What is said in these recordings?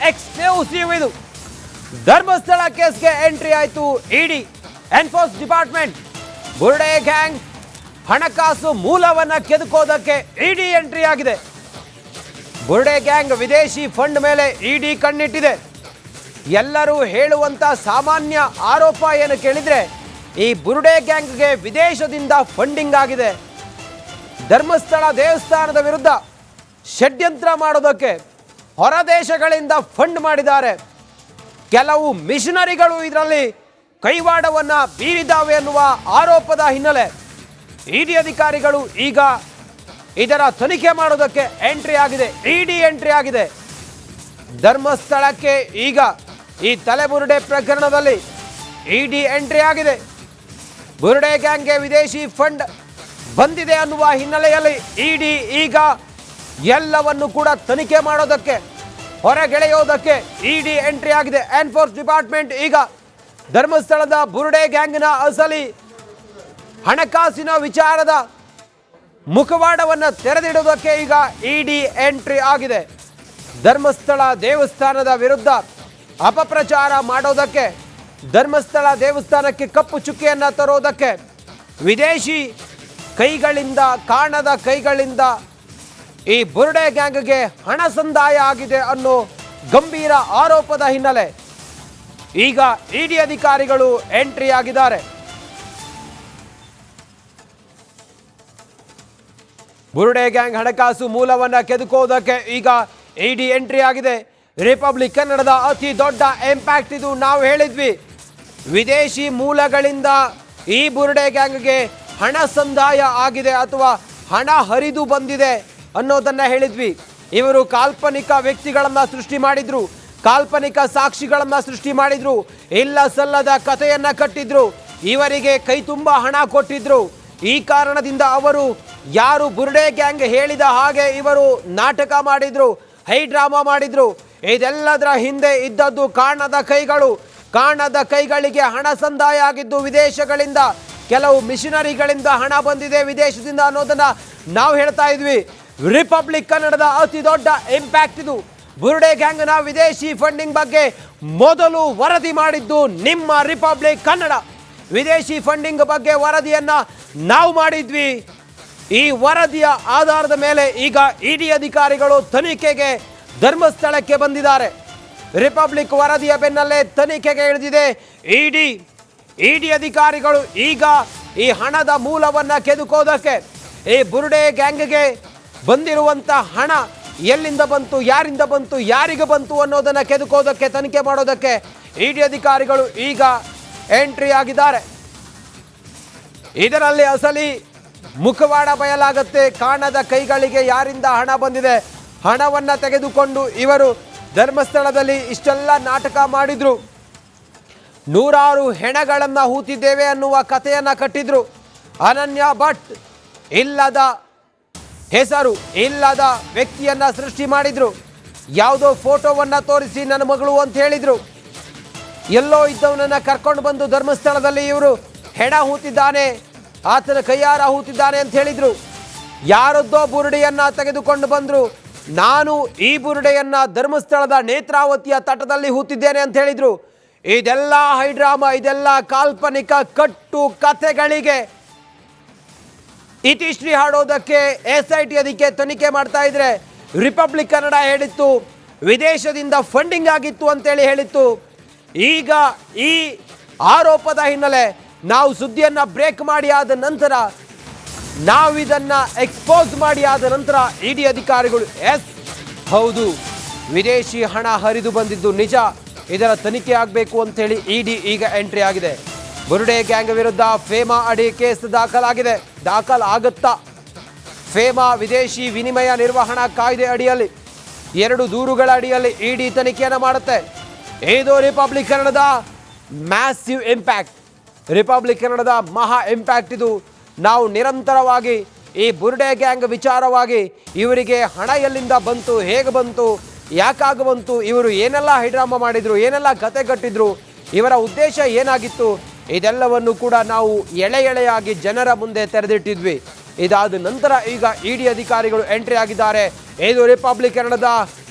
Exclusive ಇದು. Dharmasthala ಕೇಸ್ಗೆ entry ಆಯಿತು ಇಡಿ enforce department. ಬುರುಡೆ gang ಹಣಕಾಸು ಮೂಲವನ್ನ ಕೆದಕೋದಕ್ಕೆ ಇಡಿ ಎಂಟ್ರಿ ಆಗಿದೆ. ಬುರುಡೆ ಗ್ಯಾಂಗ್ ವಿದೇಶಿ ಫಂಡ್ ಮೇಲೆ ಇಡಿ ಕಣ್ಣಿಟ್ಟಿದೆ. ಎಲ್ಲರೂ ಹೇಳುವಂತ ಸಾಮಾನ್ಯ ಆರೋಪ ಏನು ಕೇಳಿದ್ರೆ, ಈ ಬುರುಡೆ ಗ್ಯಾಂಗ್ಗೆ ವಿದೇಶದಿಂದ ಫಂಡಿಂಗ್ ಆಗಿದೆ. ಧರ್ಮಸ್ಥಳ ದೇವಸ್ಥಾನದ ವಿರುದ್ಧ ಷಡ್ಯಂತ್ರ ಮಾಡೋದಕ್ಕೆ ಹೊರ ದೇಶಗಳಿಂದ ಫಂಡ್ ಮಾಡಿದ್ದಾರೆ. ಕೆಲವು ಮಿಷನರಿಗಳು ಇದರಲ್ಲಿ ಕೈವಾಡವನ್ನ ಬೀರಿದ್ದಾವೆ ಅನ್ನುವ ಆರೋಪದ ಹಿನ್ನೆಲೆ ಇಡಿ ಅಧಿಕಾರಿಗಳು ಈಗ ಇದರ ತನಿಖೆ ಮಾಡೋದಕ್ಕೆ ಎಂಟ್ರಿ ಆಗಿದೆ. ಇಡಿ ಎಂಟ್ರಿ ಆಗಿದೆ ಧರ್ಮಸ್ಥಳಕ್ಕೆ. ಈಗ ಈ ತಲೆಬುರುಡೆ ಪ್ರಕರಣದಲ್ಲಿ ಇಡಿ ಎಂಟ್ರಿ ಆಗಿದೆ. ಬುರುಡೆ ಗ್ಯಾಂಗ್ಗೆ ವಿದೇಶಿ ಫಂಡ್ ಬಂದಿದೆ ಅನ್ನುವ ಹಿನ್ನೆಲೆಯಲ್ಲಿ ಇಡಿ ಈಗ ಎಲ್ಲವನ್ನು ಕೂಡ ತನಿಖೆ ಮಾಡೋದಕ್ಕೆ ಹೊರಗೆಳೆಯೋದಕ್ಕೆ ಇಡಿ ಎಂಟ್ರಿ ಆಗಿದೆ. ಎನ್ಫೋರ್ಸ್ ಡಿಪಾರ್ಟ್ಮೆಂಟ್ ಈಗ ಧರ್ಮಸ್ಥಳದ ಬುರುಡೆ ಗ್ಯಾಂಗ್ನ ಅಸಲಿ ಹಣಕಾಸಿನ ವಿಚಾರದ ಮುಖವಾಡವನ್ನು ತೆರೆದಿಡುವುದಕ್ಕೆ ಈಗ ಇಡಿ ಎಂಟ್ರಿ ಆಗಿದೆ. ಧರ್ಮಸ್ಥಳ ದೇವಸ್ಥಾನದ ವಿರುದ್ಧ ಅಪಪ್ರಚಾರ ಮಾಡೋದಕ್ಕೆ, ಧರ್ಮಸ್ಥಳ ದೇವಸ್ಥಾನಕ್ಕೆ ಕಪ್ಪು ಚುಕ್ಕೆಯನ್ನು ತರೋದಕ್ಕೆ ವಿದೇಶಿ ಕೈಗಳಿಂದ, ಕಾಣದ ಕೈಗಳಿಂದ ಈ ಬುರುಡೆ ಗ್ಯಾಂಗ್ಗೆ ಹಣ ಸಂದಾಯ ಆಗಿದೆ ಅನ್ನೋ ಗಂಭೀರ ಆರೋಪದ ಹಿನ್ನೆಲೆ ಈಗ ಇಡಿ ಅಧಿಕಾರಿಗಳು ಎಂಟ್ರಿ ಆಗಿದ್ದಾರೆ. ಬುರುಡೆ ಗ್ಯಾಂಗ್ ಹಣಕಾಸು ಮೂಲವನ್ನ ಕೆದಕೋದಕ್ಕೆ ಈಗ ಇಡಿ ಎಂಟ್ರಿ ಆಗಿದೆ. ರಿಪಬ್ಲಿಕ್ ಕನ್ನಡದ ಅತಿ ದೊಡ್ಡ ಇಂಪ್ಯಾಕ್ಟ್ ಇದು. ನಾವು ಹೇಳಿದ್ವಿ, ವಿದೇಶಿ ಮೂಲಗಳಿಂದ ಈ ಬುರುಡೆ ಗ್ಯಾಂಗ್ಗೆ ಹಣ ಸಂದಾಯ ಆಗಿದೆ ಅಥವಾ ಹಣ ಹರಿದು ಬಂದಿದೆ ಅನ್ನೋದನ್ನ ಹೇಳಿದ್ವಿ. ಇವರು ಕಾಲ್ಪನಿಕ ವ್ಯಕ್ತಿಗಳನ್ನ ಸೃಷ್ಟಿ ಮಾಡಿದ್ರು, ಕಾಲ್ಪನಿಕ ಸಾಕ್ಷಿಗಳನ್ನ ಸೃಷ್ಟಿ ಮಾಡಿದ್ರು, ಇಲ್ಲ ಸಲ್ಲದ ಕಥೆಯನ್ನ ಕಟ್ಟಿದ್ರು, ಇವರಿಗೆ ಕೈ ತುಂಬ ಹಣ ಕೊಟ್ಟಿದ್ರು. ಈ ಕಾರಣದಿಂದ ಅವರು ಯಾರು ಬುರುಡೆ ಗ್ಯಾಂಗ್ ಹೇಳಿದ ಹಾಗೆ ಇವರು ನಾಟಕ ಮಾಡಿದ್ರು, ಹೈ ಡ್ರಾಮಾ ಮಾಡಿದ್ರು. ಇದೆಲ್ಲದರ ಹಿಂದೆ ಇದ್ದದ್ದು ಕಾಣದ ಕೈಗಳು. ಕಾಣದ ಕೈಗಳಿಗೆ ಹಣ ಸಂದಾಯ ಆಗಿದ್ದು ವಿದೇಶಗಳಿಂದ, ಕೆಲವು ಮಿಷನರಿಗಳಿಂದ ಹಣ ಬಂದಿದೆ ವಿದೇಶದಿಂದ ಅನ್ನೋದನ್ನ ನಾವು ಹೇಳ್ತಾ ಇದ್ವಿ. ರಿಪಬ್ಲಿಕ್ ಕನ್ನಡದ ಅತಿ ದೊಡ್ಡ ಇಂಪ್ಯಾಕ್ಟ್ ಇದು. ಬುರುಡೆ ಗ್ಯಾಂಗ್ನ ವಿದೇಶಿ ಫಂಡಿಂಗ್ ಬಗ್ಗೆ ಮೊದಲು ವರದಿ ಮಾಡಿದ್ದು ನಿಮ್ಮ ರಿಪಬ್ಲಿಕ್ ಕನ್ನಡ. ವಿದೇಶಿ ಫಂಡಿಂಗ್ ಬಗ್ಗೆ ವರದಿಯನ್ನ ನಾವು ಮಾಡಿದ್ವಿ. ಈ ವರದಿಯ ಆಧಾರದ ಮೇಲೆ ಈಗ ಇಡಿ ಅಧಿಕಾರಿಗಳು ತನಿಖೆಗೆ ಧರ್ಮಸ್ಥಳಕ್ಕೆ ಬಂದಿದ್ದಾರೆ. ರಿಪಬ್ಲಿಕ್ ವರದಿಯ ಬೆನ್ನಲ್ಲೇ ತನಿಖೆಗೆ ಇಳಿದಿದೆ ಇಡಿ ಅಧಿಕಾರಿಗಳು. ಈಗ ಈ ಹಣದ ಮೂಲವನ್ನ ಕೆದಕೋದಕ್ಕೆ, ಈ ಬುರುಡೆ ಗ್ಯಾಂಗ್ಗೆ ಬಂದಿರುವಂತ ಹಣ ಎಲ್ಲಿಂದ ಬಂತು, ಯಾರಿಂದ ಬಂತು, ಯಾರಿಗೆ ಬಂತು ಅನ್ನೋದನ್ನ ಕೆದಕೋದಕ್ಕೆ, ತನಿಖೆ ಮಾಡೋದಕ್ಕೆ ಇಡಿ ಅಧಿಕಾರಿಗಳು ಈಗ ಎಂಟ್ರಿ ಆಗಿದ್ದಾರೆ. ಇದರಲ್ಲಿ ಅಸಲಿ ಮುಖವಾಡ ಬಯಲಾಗುತ್ತೆ. ಕಾಣದ ಕೈಗಳಿಗೆ ಯಾರಿಂದ ಹಣ ಬಂದಿದೆ, ಹಣವನ್ನ ತೆಗೆದುಕೊಂಡು ಇವರು ಧರ್ಮಸ್ಥಳದಲ್ಲಿ ಇಷ್ಟೆಲ್ಲ ನಾಟಕ ಮಾಡಿದ್ರು. ನೂರಾರು ಹೆಣಗಳನ್ನು ಹೂತಿದ್ದೇವೆ ಅನ್ನುವ ಕಥೆಯನ್ನ ಕಟ್ಟಿದ್ರು. ಅನನ್ಯ ಭಟ್ ಇಲ್ಲದ ಹೆಸರು, ಇಲ್ಲದ ವ್ಯಕ್ತಿಯನ್ನ ಸೃಷ್ಟಿ ಮಾಡಿದ್ರು. ಯಾವುದೋ ಫೋಟೋವನ್ನ ತೋರಿಸಿ ನನ್ನ ಮಗಳು ಅಂತ ಹೇಳಿದ್ರು. ಎಲ್ಲೋ ಇದ್ದವನನ್ನ ಕರ್ಕೊಂಡು ಬಂದು ಧರ್ಮಸ್ಥಳದಲ್ಲಿ ಇವರು ಹೆಣ ಹೂತಿದ್ದಾನೆ, ಆತನ ಕೈಯಾರ ಹೂತಿದ್ದಾನೆ ಅಂತ ಹೇಳಿದ್ರು. ಯಾರದ್ದೋ ಬುರುಡೆಯನ್ನ ತೆಗೆದುಕೊಂಡು ಬಂದ್ರು. ನಾನು ಈ ಬುರುಡೆಯನ್ನ ಧರ್ಮಸ್ಥಳದ ನೇತ್ರಾವತಿಯ ತಟದಲ್ಲಿ ಹೂತಿದ್ದೇನೆ ಅಂತ ಹೇಳಿದ್ರು. ಇದೆಲ್ಲ ಹೈಡ್ರಾಮಾ, ಇದೆಲ್ಲ ಕಾಲ್ಪನಿಕ ಕಟ್ಟು ಕಥೆಗಳಿಗೆ ಇತಿಶ್ರೀ ಹಾಡೋದಕ್ಕೆ SIT ಅದಕ್ಕೆ ತನಿಖೆ ಮಾಡ್ತಾ ಇದ್ರೆ. ರಿಪಬ್ಲಿಕ್ ಕನ್ನಡ ಹೇಳಿತ್ತು ವಿದೇಶದಿಂದ ಫಂಡಿಂಗ್ ಆಗಿತ್ತು ಅಂತೇಳಿ ಹೇಳಿತ್ತು. ಈಗ ಈ ಆರೋಪದ ಹಿನ್ನೆಲೆ ನಾವು ಸುದ್ದಿಯನ್ನ ಬ್ರೇಕ್ ಮಾಡಿ ಆದ ನಂತರ, ನಾವಿದನ್ನ ಎಕ್ಸ್ಪೋಸ್ ಮಾಡಿ ಆದ ನಂತರ ಇಡಿ ಅಧಿಕಾರಿಗಳು ಎಸ್ ಹೌದು ವಿದೇಶಿ ಹಣ ಹರಿದು ಬಂದಿದ್ದು ನಿಜ, ಇದರ ತನಿಖೆ ಆಗಬೇಕು ಅಂತೇಳಿ ಇಡಿ ಈಗ ಎಂಟ್ರಿ ಆಗಿದೆ. ಬುರುಡೆ ಗ್ಯಾಂಗ್ ವಿರುದ್ಧ ಫೇಮಾ ಅಡಿ ಕೇಸ್ ದಾಖಲಾಗುತ್ತಾ? ಫೇಮಾ ವಿದೇಶಿ ವಿನಿಮಯ ನಿರ್ವಹಣಾ ಕಾಯ್ದೆ ಅಡಿಯಲ್ಲಿ 2 ದೂರುಗಳ ಅಡಿಯಲ್ಲಿ ಇಡಿ ತನಿಖೆಯನ್ನು ಮಾಡುತ್ತೆ. ಇದು ರಿಪಬ್ಲಿಕ್ ಕನ್ನಡದ ಮ್ಯಾಸಿವ್ ಇಂಪ್ಯಾಕ್ಟ್, ರಿಪಬ್ಲಿಕ್ ಕನ್ನಡದ ಮಹಾ ಇಂಪ್ಯಾಕ್ಟ್ ಇದು. ನಾವು ನಿರಂತರವಾಗಿ ಈ ಬುರುಡೆ ಗ್ಯಾಂಗ್ ವಿಚಾರವಾಗಿ ಇವರಿಗೆ ಹಣ ಎಲ್ಲಿಂದ ಬಂತು, ಹೇಗೆ ಬಂತು, ಯಾಕಾಗ ಬಂತು, ಇವರು ಏನೆಲ್ಲ ಹೈಡ್ರಾಮಾ ಮಾಡಿದ್ರು, ಏನೆಲ್ಲ ಕತೆ ಕಟ್ಟಿದ್ರು, ಇವರ ಉದ್ದೇಶ ಏನಾಗಿತ್ತು, ಇದೆಲ್ಲವನ್ನು ಕೂಡ ನಾವು ಎಳೆಯಾಗಿ ಜನರ ಮುಂದೆ ತೆರೆದಿಟ್ಟಿದ್ವಿ. ಇದಾದ ನಂತರ ಈಗ ಇಡಿ ಅಧಿಕಾರಿಗಳು ಎಂಟ್ರಿ ಆಗಿದ್ದಾರೆ. ಇದು ರಿಪಬ್ಲಿಕ್ ಕನ್ನಡದ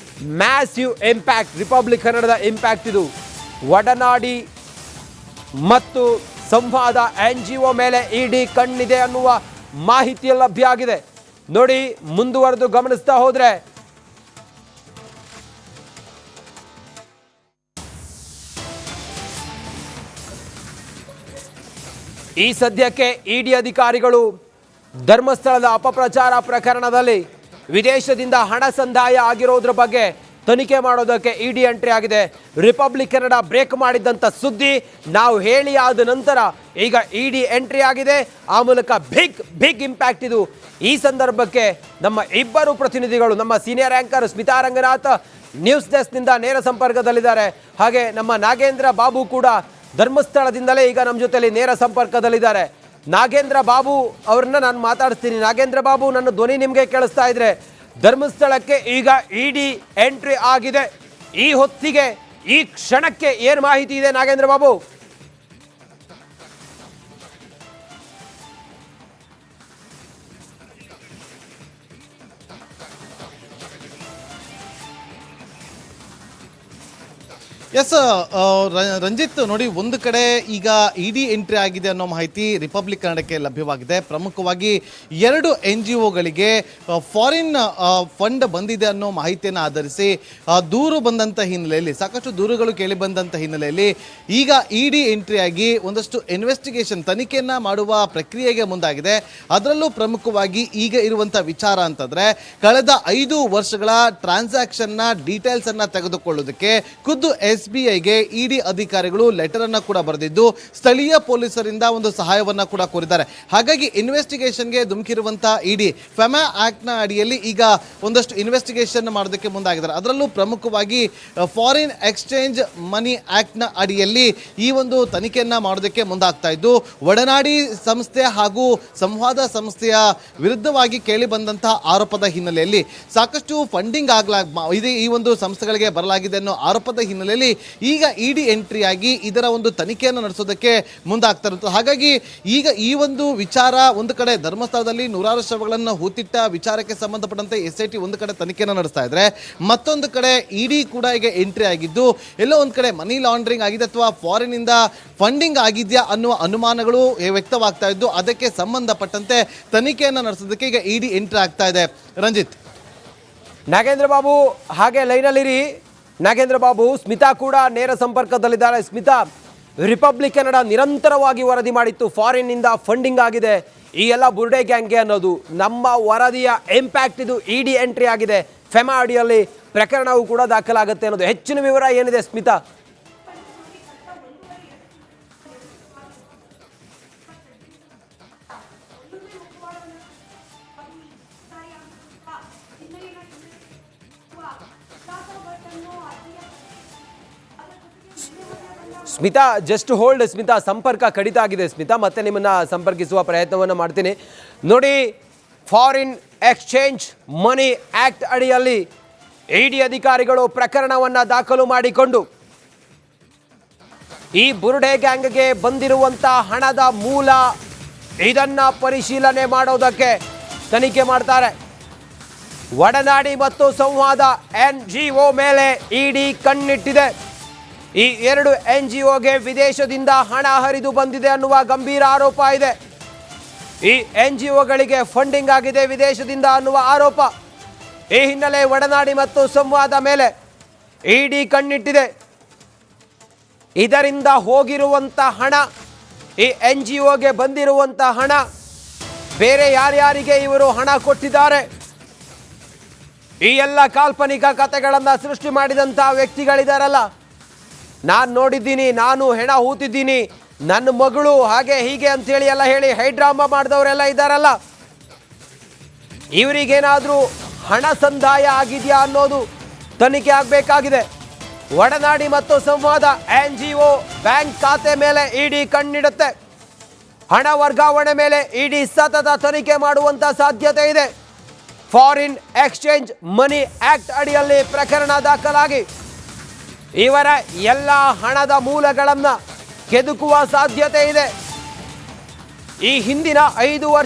ಮ್ಯಾಸಿವ್ ಇಂಪ್ಯಾಕ್ಟ್, ರಿಪಬ್ಲಿಕ್ ಕನ್ನಡದ ಇಂಪ್ಯಾಕ್ಟ್ ಇದು. ಒಡನಾಡಿ ಮತ್ತು ಸಂವಾದ NGO ಮೇಲೆ ಇಡಿ ಕಣ್ಣಿದೆ ಅನ್ನುವ ಮಾಹಿತಿ ಲಭ್ಯ ಆಗಿದೆ. ನೋಡಿ, ಮುಂದುವರೆದು ಗಮನಿಸ್ತಾ ಹೋದ್ರೆ ಈ ಸದ್ಯಕ್ಕೆ ಇಡಿ ಅಧಿಕಾರಿಗಳು ಧರ್ಮಸ್ಥಳದ ಅಪಪ್ರಚಾರ ಪ್ರಕರಣದಲ್ಲಿ ವಿದೇಶದಿಂದ ಹಣ ಸಂದಾಯ ಆಗಿರೋದ್ರ ಬಗ್ಗೆ ತನಿಖೆ ಮಾಡೋದಕ್ಕೆ ಇಡಿ ಎಂಟ್ರಿ ಆಗಿದೆ. ರಿಪಬ್ಲಿಕ್ ಕನ್ನಡ ಬ್ರೇಕ್ ಮಾಡಿದ್ದಂಥ ಸುದ್ದಿ ನಾವು ಹೇಳಿ ಆದ ನಂತರ ಈಗ ಇಡಿ ಎಂಟ್ರಿ ಆಗಿದೆ. ಆ ಮೂಲಕ ಬಿಗ್ ಇಂಪ್ಯಾಕ್ಟ್ ಇದು. ಈ ಸಂದರ್ಭಕ್ಕೆ ನಮ್ಮ ಇಬ್ಬರು ಪ್ರತಿನಿಧಿಗಳು, ನಮ್ಮ senior anchor Smita Ranganath news ಡೆಸ್ಕ್ನಿಂದ ನೇರ ಸಂಪರ್ಕದಲ್ಲಿದ್ದಾರೆ. ಹಾಗೆ ನಮ್ಮ ನಾಗೇಂದ್ರ ಬಾಬು ಕೂಡ ಧರ್ಮಸ್ಥಳದಿಂದಲೇ ಈಗ ನಮ್ಮ ಜೊತೆಲಿ ನೇರ ಸಂಪರ್ಕದಲ್ಲಿದ್ದಾರೆ. ನಾಗೇಂದ್ರ ಬಾಬು ಅವ್ರನ್ನ ನಾನು ಮಾತಾಡಿಸ್ತೀನಿ. ನಾಗೇಂದ್ರ ಬಾಬು, ನನ್ನ ಧ್ವನಿ ನಿಮಗೆ ಕೇಳಿಸ್ತಾ ಇದ್ರೆ, ಧರ್ಮಸ್ಥಳಕ್ಕೆ ಈಗ ಇಡಿ ಎಂಟ್ರಿ ಆಗಿದೆ. ಈ ಹೊತ್ತಿಗೆ, ಈ ಕ್ಷಣಕ್ಕೆ ಏನು ಮಾಹಿತಿ ಇದೆ ನಾಗೇಂದ್ರ ಬಾಬು? ಎಸ್ ರಂಜಿತ್, ನೋಡಿ, ಒಂದು ಕಡೆ ಈಗ ಇಡಿ ಎಂಟ್ರಿ ಆಗಿದೆ ಅನ್ನೋ ಮಾಹಿತಿ ರಿಪಬ್ಲಿಕ್ ಕನ್ನಡಕ್ಕೆ ಲಭ್ಯವಾಗಿದೆ. ಪ್ರಮುಖವಾಗಿ 2 NGOಗಳಿಗೆ ಫಾರಿನ್ ಫಂಡ್ ಬಂದಿದೆ ಅನ್ನೋ ಮಾಹಿತಿಯನ್ನು ಆಧರಿಸಿ ದೂರು ಬಂದಂಥ ಹಿನ್ನೆಲೆಯಲ್ಲಿ, ಸಾಕಷ್ಟು ದೂರುಗಳು ಕೇಳಿ ಬಂದಂಥ ಹಿನ್ನೆಲೆಯಲ್ಲಿ ಈಗ ಇಡಿ ಎಂಟ್ರಿ ಆಗಿ ಒಂದಷ್ಟು ಇನ್ವೆಸ್ಟಿಗೇಷನ್, ತನಿಖೆಯನ್ನು ಮಾಡುವ ಪ್ರಕ್ರಿಯೆಗೆ ಮುಂದಾಗಿದೆ. ಅದರಲ್ಲೂ ಪ್ರಮುಖವಾಗಿ ಈಗ ಇರುವಂಥ ವಿಚಾರ ಅಂತಂದರೆ, ಕಳೆದ 5 ವರ್ಷಗಳ ಟ್ರಾನ್ಸಾಕ್ಷನ್ನ ಡೀಟೇಲ್ಸನ್ನು ತೆಗೆದುಕೊಳ್ಳೋದಕ್ಕೆ ಖುದ್ದು SBIಗೆ ಇಡಿ ಅಧಿಕಾರಿಗಳು ಲೆಟರ್ ಅನ್ನು ಕೂಡ ಬರೆದಿದ್ದು ಸ್ಥಳೀಯ ಪೊಲೀಸರಿಂದ ಒಂದು ಸಹಾಯವನ್ನ ಕೂಡ ಕೋರಿದ್ದಾರೆ. ಹಾಗಾಗಿ ಇನ್ವೆಸ್ಟಿಗೇಷನ್ಗೆ ಧುಮುಕಿರುವಂತಹ ಇಡಿ ಫೆಮಾ ಆಕ್ಟ್ನ ಅಡಿಯಲ್ಲಿ ಈಗ ಒಂದಷ್ಟು ಇನ್ವೆಸ್ಟಿಗೇಷನ್ ಮಾಡೋದಕ್ಕೆ ಮುಂದಾಗಿದ್ದಾರೆ. ಅದರಲ್ಲೂ ಪ್ರಮುಖವಾಗಿ ಫಾರಿನ್ ಎಕ್ಸ್ಚೇಂಜ್ ಮನಿ ಆಕ್ಟ್ನ ಅಡಿಯಲ್ಲಿ ಈ ಒಂದು ತನಿಖೆಯನ್ನ ಮಾಡೋದಕ್ಕೆ ಮುಂದಾಗ್ತಾ ಇದ್ದು, ಒಡನಾಡಿ ಸಂಸ್ಥೆ ಹಾಗೂ ಸಂವಾದ ಸಂಸ್ಥೆಯ ವಿರುದ್ಧವಾಗಿ ಕೇಳಿ ಬಂದಂತಹ ಆರೋಪದ ಹಿನ್ನೆಲೆಯಲ್ಲಿ ಸಾಕಷ್ಟು ಫಂಡಿಂಗ್ ಈ ಒಂದು ಸಂಸ್ಥೆಗಳಿಗೆ ಬರಲಾಗಿದೆ ಅನ್ನೋ ಆರೋಪದ ಹಿನ್ನೆಲೆಯಲ್ಲಿ ಈಗ ಇಡಿ ಎಂಟ್ರಿ ಆಗಿ ಇದರ ಒಂದು ತನಿಖೆಯನ್ನು ನಡೆಸೋದಕ್ಕೆ ಮುಂದಾಗ್ತಾ ಇರುತ್ತೆ. ಹಾಗಾಗಿ ಈಗ ಈ ಒಂದು ವಿಚಾರ, ಒಂದು ಕಡೆ ಧರ್ಮಸ್ಥಳದಲ್ಲಿ ನೂರಾರು ಶವಗಳನ್ನು ಹೂತಿಟ್ಟ ವಿಚಾರಕ್ಕೆ ಸಂಬಂಧಪಟ್ಟಂತೆ SIT ಒಂದು ಕಡೆ ತನಿಖೆಯನ್ನು ನಡೆಸ್ತಾ ಇದ್ರೆ, ಮತ್ತೊಂದು ಕಡೆ ಇಡಿ ಕೂಡ ಈಗ ಎಂಟ್ರಿ ಆಗಿದ್ದು, ಎಲ್ಲೋ ಒಂದು ಕಡೆ ಮನಿ ಲಾಂಡ್ರಿಂಗ್ ಆಗಿದೆ ಅಥವಾ ಫಾರಿನ್ ಇಂದ ಫಂಡಿಂಗ್ ಆಗಿದೆಯಾ ಅನ್ನುವ ಅನುಮಾನಗಳು ವ್ಯಕ್ತವಾಗ್ತಾ ಇದ್ದು, ಅದಕ್ಕೆ ಸಂಬಂಧಪಟ್ಟಂತೆ ತನಿಖೆಯನ್ನು ನಡೆಸೋದಕ್ಕೆ ಈಗ ಇಡಿ ಎಂಟ್ರಿ ಆಗ್ತಾ ಇದೆ. ರಂಜಿತ್, ನಾಗೇಂದ್ರ ಬಾಬು ಹಾಗೆ ಲೈನಲ್ಲಿರಿ. ನಾಗೇಂದ್ರ ಬಾಬು, ಸ್ಮಿತಾ ಕೂಡ ನೇರ ಸಂಪರ್ಕದಲ್ಲಿದ್ದಾರೆ. ಸ್ಮಿತಾ, ರಿಪಬ್ಲಿಕ್ ಕನ್ನಡ ನಿರಂತರವಾಗಿ ವರದಿ ಮಾಡಿತ್ತು ಫಾರಿನ್ ಇಂದ ಫಂಡಿಂಗ್ ಆಗಿದೆ ಈ ಎಲ್ಲ ಬುರ್ಡೆ ಗ್ಯಾಂಗ್ಗೆ ಅನ್ನೋದು. ನಮ್ಮ ವರದಿಯ ಇಂಪ್ಯಾಕ್ಟ್ ಇದು. ಇಡಿ ಎಂಟ್ರಿ ಆಗಿದೆ, ಫೆಮಾ ಅಡಿಯಲ್ಲಿ ಪ್ರಕರಣವೂ ಕೂಡ ದಾಖಲಾಗುತ್ತೆ ಅನ್ನೋದು. ಹೆಚ್ಚಿನ ವಿವರ ಏನಿದೆ ಸ್ಮಿತಾ? ಸ್ಮಿತಾ, ಜಸ್ಟ್ ಹೋಲ್ಡ್ ಸ್ಮಿತಾ, ಸಂಪರ್ಕ ಕಡಿತ ಆಗಿದೆ ಸ್ಮಿತಾ, ಮತ್ತೆ ನಿಮ್ಮನ್ನು ಸಂಪರ್ಕಿಸುವ ಪ್ರಯತ್ನವನ್ನು ಮಾಡ್ತೀನಿ. ನೋಡಿ, ಫಾರಿನ್ ಎಕ್ಸ್ಚೇಂಜ್ ಮನಿ ಆಕ್ಟ್ ಅಡಿಯಲ್ಲಿ ಇಡಿ ಅಧಿಕಾರಿಗಳು ಪ್ರಕರಣವನ್ನು ದಾಖಲು ಮಾಡಿಕೊಂಡು ಈ ಬುರ್ಡೆ ಗ್ಯಾಂಗ್ಗೆ ಬಂದಿರುವಂಥ ಹಣದ ಮೂಲ ಇದನ್ನು ಪರಿಶೀಲನೆ ಮಾಡೋದಕ್ಕೆ ತನಿಖೆ ಮಾಡ್ತಾರೆ. ಒಡನಾಡಿ ಮತ್ತು ಸಂವಾದ NGO ಮೇಲೆ ಇಡಿ ಕಣ್ಣಿಟ್ಟಿದೆ. ಈ 2 NGOಗೆ ವಿದೇಶದಿಂದ ಹಣ ಹರಿದು ಬಂದಿದೆ ಅನ್ನುವ ಗಂಭೀರ ಆರೋಪ ಇದೆ. ಈ NGOಗಳಿಗೆ ಫಂಡಿಂಗ್ ಆಗಿದೆ ವಿದೇಶದಿಂದ ಅನ್ನುವ ಆರೋಪ. ಈ ಹಿನ್ನೆಲೆ ಒಡನಾಡಿ ಮತ್ತು ಸಂವಾದ ಮೇಲೆ ಇಡಿ ಕಣ್ಣಿಟ್ಟಿದೆ. ಇದರಿಂದ ಹೋಗಿರುವಂಥ ಹಣ, ಈ NGOಗೆ ಬಂದಿರುವಂಥ ಹಣ, ಬೇರೆ ಯಾರ್ಯಾರಿಗೆ ಇವರು ಹಣ ಕೊಟ್ಟಿದ್ದಾರೆ, ಈ ಎಲ್ಲ ಕಾಲ್ಪನಿಕ ಕಥೆಗಳನ್ನು ಸೃಷ್ಟಿ ಮಾಡಿದಂಥ ವ್ಯಕ್ತಿಗಳಿದಾರಲ್ಲ, ನಾನು ನೋಡಿದ್ದೀನಿ, ನಾನು ಹೆಣ ಹೂತಿದ್ದೀನಿ, ನನ್ನ ಮಗಳು ಹಾಗೆ ಹೀಗೆ ಅಂಥೇಳಿ ಎಲ್ಲ ಹೇಳಿ ಹೈಡ್ರಾಮಾ ಮಾಡಿದವರೆಲ್ಲ ಇದ್ದಾರಲ್ಲ, ಇವರಿಗೇನಾದರೂ ಹಣ ಸಂದಾಯ ಆಗಿದೆಯಾ ಅನ್ನೋದು ತನಿಖೆ ಆಗಬೇಕಾಗಿದೆ. ಒಡನಾಡಿ ಮತ್ತು ಸಂವಾದ NGO ಬ್ಯಾಂಕ್ ಖಾತೆ ಮೇಲೆ ಇಡಿ ಕಣ್ಣಿಡುತ್ತೆ. ಹಣ ವರ್ಗಾವಣೆ ಮೇಲೆ ಇಡಿ ಸತತ ತನಿಖೆ ಮಾಡುವಂಥ ಸಾಧ್ಯತೆ ಇದೆ. ಫಾರಿನ್ ಎಕ್ಸ್ಚೇಂಜ್ ಮನಿ ಆಕ್ಟ್ ಅಡಿಯಲ್ಲಿ ಪ್ರಕರಣ ದಾಖಲಾಗಿ ಇವರ ಎಲ್ಲ ಹಣದ ಮೂಲಗಳನ್ನು ಕೆದಕುವ ಸಾಧ್ಯತೆ ಇದೆ. ಈ ಹಿಂದಿನ 5 ವರ್ಷ